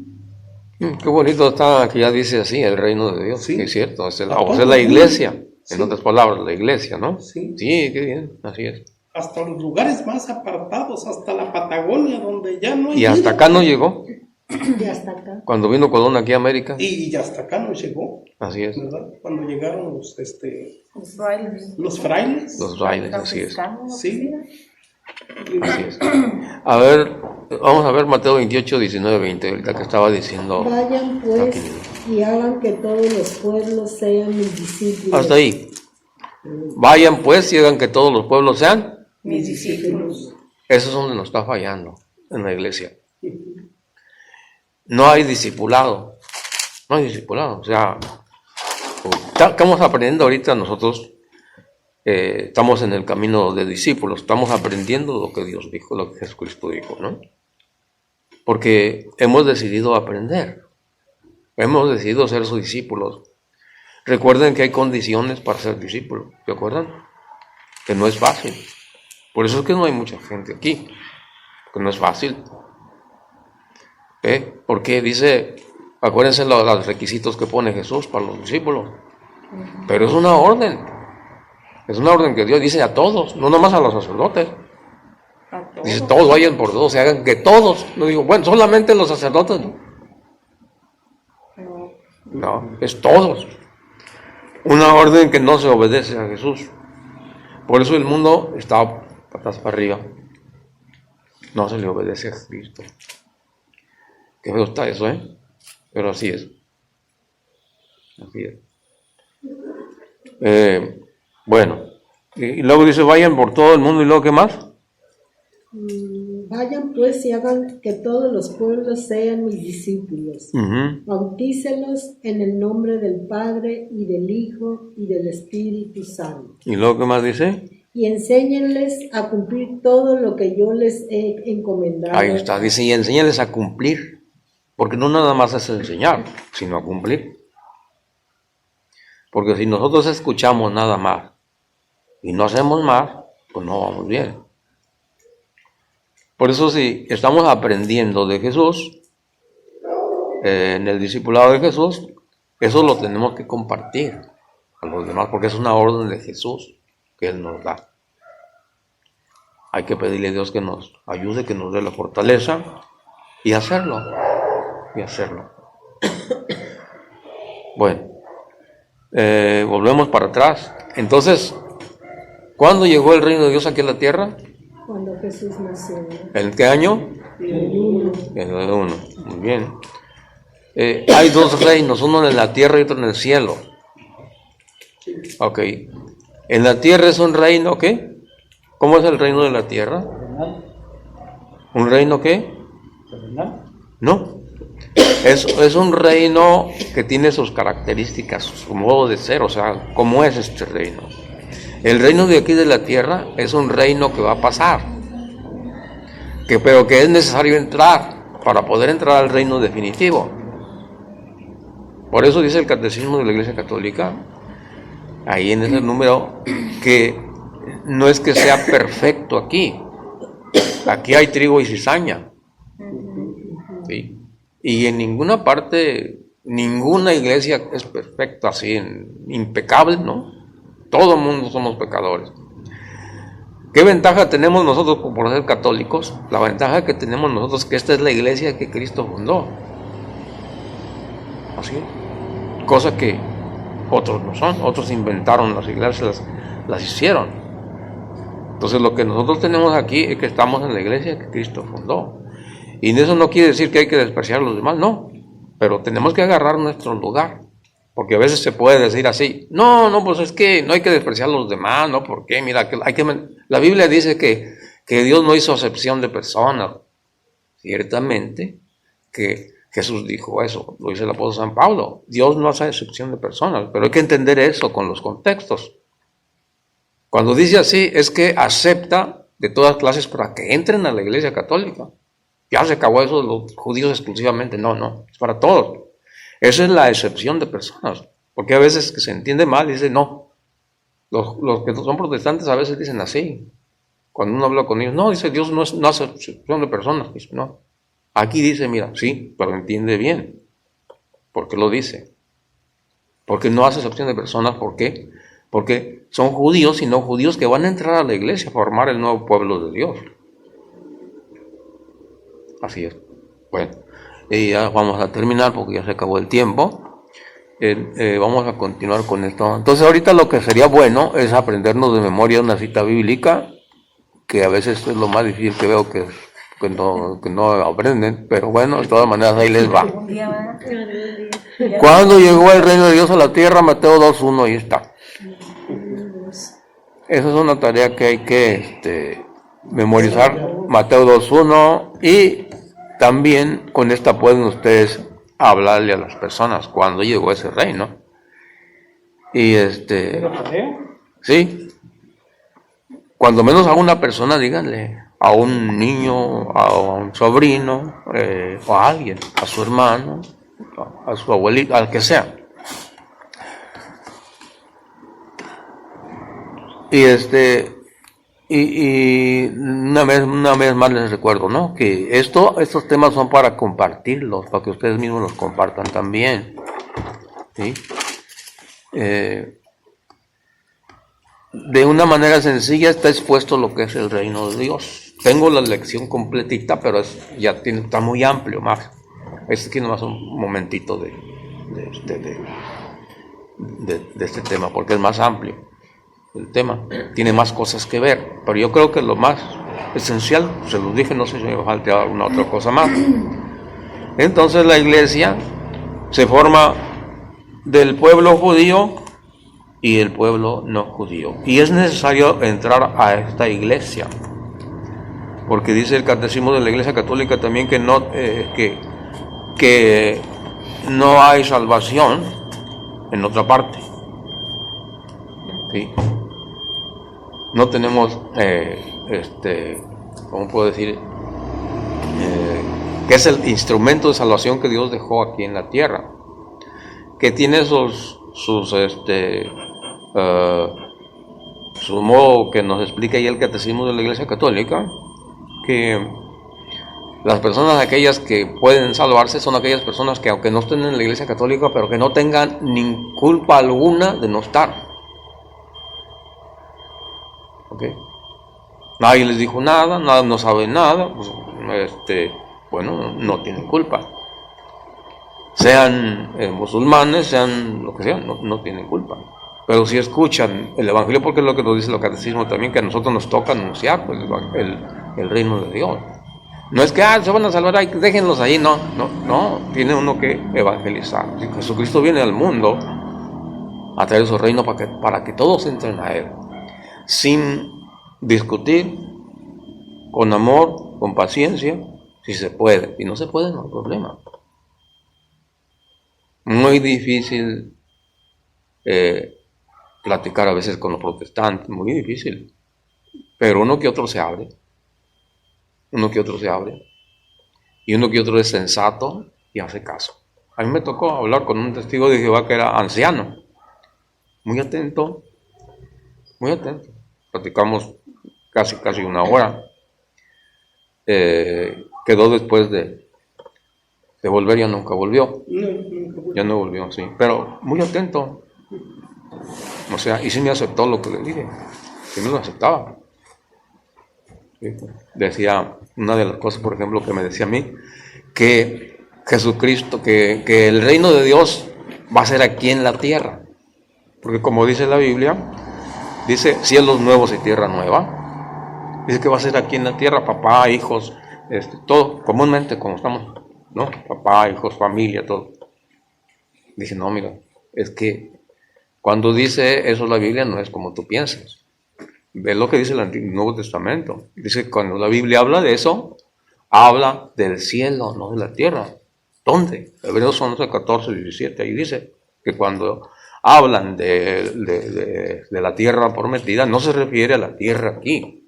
Qué bonito está que ya dice así, el reino de Dios. Sí. Sí, es cierto, es todo la el iglesia, mundo. en Sí. otras palabras, la iglesia, ¿no? Sí. Sí, qué bien, así es. Hasta los lugares más apartados, hasta la Patagonia, donde ya no hay Y hasta vida. acá no llegó, Y hasta acá. cuando vino Colón aquí a América. Y hasta acá no llegó, Así es, ¿verdad? Cuando llegaron Los frailes. los frailes. los raíles, así es. Franciscanos, Sí. Así es. A ver, vamos a ver Mateo 28, 19, 20, ahorita que estaba diciendo. Vayan pues Aquí. y hagan que todos los pueblos sean mis discípulos. Hasta ahí. Vayan pues y hagan que todos los pueblos sean. mis discípulos. Eso es donde nos está fallando en la iglesia. No hay discipulado. No hay discipulado. O sea, estamos aprendiendo ahorita nosotros. Estamos en el camino de discípulos. Estamos aprendiendo lo que Dios dijo, lo que Jesucristo dijo, ¿no? Porque hemos decidido aprender. Hemos decidido ser sus discípulos. Recuerden que hay condiciones para ser discípulo. ¿Se acuerdan? Que no es fácil. Por eso es que no hay mucha gente aquí. Porque no es fácil. Porque dice, acuérdense los requisitos que pone Jesús para los discípulos. Pero es una orden. Es una orden que Dios dice a todos, no nomás a los sacerdotes. A todos. Dice, todos vayan por todos, se hagan que todos. No digo, bueno, solamente los sacerdotes, ¿no? No, es todos. Una orden que no se obedece a Jesús. Por eso el mundo está patas para arriba. No se le obedece a Cristo. Qué feo está eso, ¿eh? Pero así es. Así es. Bueno, y luego dice, vayan por todo el mundo, y luego, ¿qué más? Vayan pues y hagan que todos los pueblos sean mis discípulos. Bautícelos en el nombre del Padre y del Hijo y del Espíritu Santo. ¿Y luego qué más dice? Y enséñenles a cumplir todo lo que yo les he encomendado. Ahí está, dice, y enséñales a cumplir. Porque no nada más es enseñar, sino a cumplir. Porque si nosotros escuchamos nada más y no hacemos más, pues no vamos bien. Por eso si estamos aprendiendo de Jesús, en el discipulado de Jesús, eso lo tenemos que compartir a los demás, porque es una orden de Jesús que Él nos da. Hay que pedirle a Dios que nos ayude, que nos dé la fortaleza y hacerlo. Bueno, volvemos para atrás. Entonces, ¿cuándo llegó el reino de Dios aquí a la tierra? Cuando Jesús nació. ¿En qué año? En el 1. Muy bien. Hay dos reinos, uno en la tierra y otro en el cielo. Ok. En la tierra es un reino, ¿qué? ¿Cómo es el reino de la tierra? ¿Un reino qué? No. Es un reino que tiene sus características, su modo de ser, o sea, ¿cómo es este reino? El reino de aquí de la tierra es un reino que va a pasar, pero que es necesario entrar para poder entrar al reino definitivo. Por eso dice el Catecismo de la Iglesia Católica, ahí en ese número, que no es que sea perfecto aquí. Aquí hay trigo y cizaña. ¿Sí? Y en ninguna parte, ninguna iglesia es perfecta, así, impecable, ¿no? Todo el mundo somos pecadores. ¿Qué ventaja tenemos nosotros por ser católicos? La ventaja que tenemos nosotros es que esta es la iglesia que Cristo fundó. Así es. Cosa que otros no son. Otros inventaron las iglesias, las hicieron. Entonces lo que nosotros tenemos aquí es que estamos en la iglesia que Cristo fundó. Y eso no quiere decir que hay que despreciar a los demás, no. Pero tenemos que agarrar nuestro lugar. Porque a veces se puede decir así, no, pues es que no hay que despreciar a los demás, ¿no? ¿Por qué? Mira, la Biblia dice que Dios no hizo acepción de personas. Ciertamente que Jesús dijo eso, lo dice el apóstol San Pablo. Dios no hace excepción de personas, pero hay que entender eso con los contextos. Cuando dice así, es que acepta de todas clases para que entren a la iglesia católica. Ya se acabó eso de los judíos exclusivamente, no, es para todos. Esa es la excepción de personas, porque a veces que se entiende mal, dice no. Los que son protestantes a veces dicen así. Cuando uno habla con ellos, no, dice Dios no hace excepción de personas. Dice, no. Aquí dice, mira, sí, pero entiende bien. ¿Por qué lo dice? Porque no hace excepción de personas. ¿Por qué? Porque son judíos y no judíos que van a entrar a la iglesia a formar el nuevo pueblo de Dios. Así es. Bueno. Y ya vamos a terminar porque ya se acabó el tiempo. Vamos a continuar con esto. Entonces ahorita lo que sería bueno es aprendernos de memoria una cita bíblica, que a veces es lo más difícil que veo que no aprenden, pero bueno, de todas maneras ahí les va. Cuando llegó el reino de Dios a la tierra, Mateo 2:1, ahí está. Esa es una tarea que hay que memorizar, Mateo 2:1, y también con esta pueden ustedes hablarle a las personas cuando llegó ese reino. Y sí, cuando menos a una persona díganle, a un niño, a un sobrino, o a alguien, a su hermano, a su abuelito, al que sea. Y una vez más les recuerdo, ¿no? Que estos temas son para compartirlos, para que ustedes mismos los compartan también. ¿Sí? De una manera sencilla está expuesto lo que es el reino de Dios. Tengo la lección completita, pero está muy amplio, más. Aquí nomás un momentito de este tema, porque es más amplio. El tema tiene más cosas que ver, pero yo creo que lo más esencial, se los dije, no sé si me falta alguna otra cosa más. Entonces la iglesia se forma del pueblo judío y el pueblo no judío, y es necesario entrar a esta iglesia, porque dice el catecismo de la Iglesia Católica también que no hay salvación en otra parte. ¿Sí? No tenemos, ¿cómo puedo decir? Que es el instrumento de salvación que Dios dejó aquí en la tierra, que tiene su modo que nos explica ahí el catecismo de la Iglesia Católica, que las personas aquellas que pueden salvarse son aquellas personas que, aunque no estén en la Iglesia Católica, pero que no tengan ni culpa alguna de no estar. ¿Okay? Nadie les dijo nada, no saben nada, pues, bueno, no tienen culpa. Sean musulmanes, sean lo que sean, no tienen culpa. Pero si escuchan el Evangelio, porque es lo que nos dice el catecismo también, que a nosotros nos toca anunciar pues, el reino de Dios. No es que se van a salvar, déjenlos ahí, no, tiene uno que evangelizar. Jesucristo viene al mundo a traer su reino para que todos entren a Él, sin discutir, con amor, con paciencia, si se puede. Si no se puede, no hay problema. Muy difícil platicar a veces con los protestantes, muy difícil, pero uno que otro se abre, y uno que otro es sensato y hace caso. A mí me tocó hablar con un testigo de Jehová que era anciano, muy atento, platicamos casi una hora. Quedó después de volver, ya nunca volvió. Ya no volvió, sí. Pero muy atento. O sea, y sí me aceptó lo que le dije. Sí me lo aceptaba. Sí. Decía, una de las cosas, por ejemplo, que me decía a mí, que Jesucristo, que el reino de Dios va a ser aquí en la tierra. Porque como dice la Biblia, dice cielos nuevos y tierra nueva. Dice que va a ser aquí en la tierra, papá, hijos, todo, comúnmente como estamos, ¿no? Papá, hijos, familia, todo. Dije, no, mira, es que cuando dice eso la Biblia no es como tú piensas. Ve lo que dice el Nuevo Testamento. Dice que cuando la Biblia habla de eso, habla del cielo, no de la tierra. ¿Dónde? Hebreos 11, 14, 17, ahí dice que cuando hablan de la tierra prometida, no se refiere a la tierra aquí,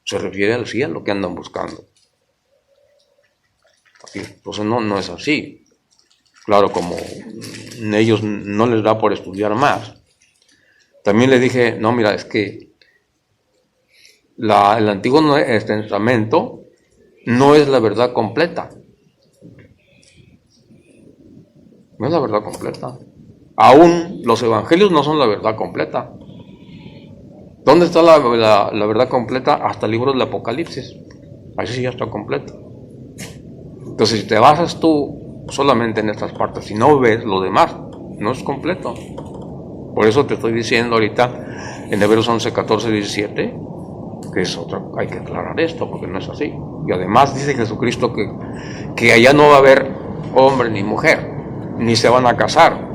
se refiere al cielo que andan buscando. Entonces no es así. Claro, como a ellos no les da por estudiar más. También le dije, no, mira, es que el Antiguo Testamento no es la verdad completa. No es la verdad completa. Aún los evangelios no son la verdad completa. ¿Dónde está la verdad completa? Hasta el libro del Apocalipsis. Ahí sí ya está completo. Entonces, si te basas tú solamente en estas partes y no ves lo demás, no es completo. Por eso te estoy diciendo ahorita en Hebreos 11, 14, 17, que es otra, hay que aclarar esto porque no es así. Y además dice Jesucristo que allá no va a haber hombre ni mujer, ni se van a casar.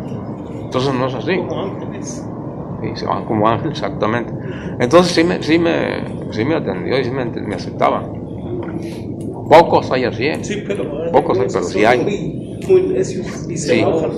Entonces no es así. Como ángeles. Sí, se van como ángeles, exactamente. Entonces sí me atendió y sí me aceptaba. Pocos hay así, Sí, pero pocos hay, pero sí hay. Muy necios y se Sí. enojan.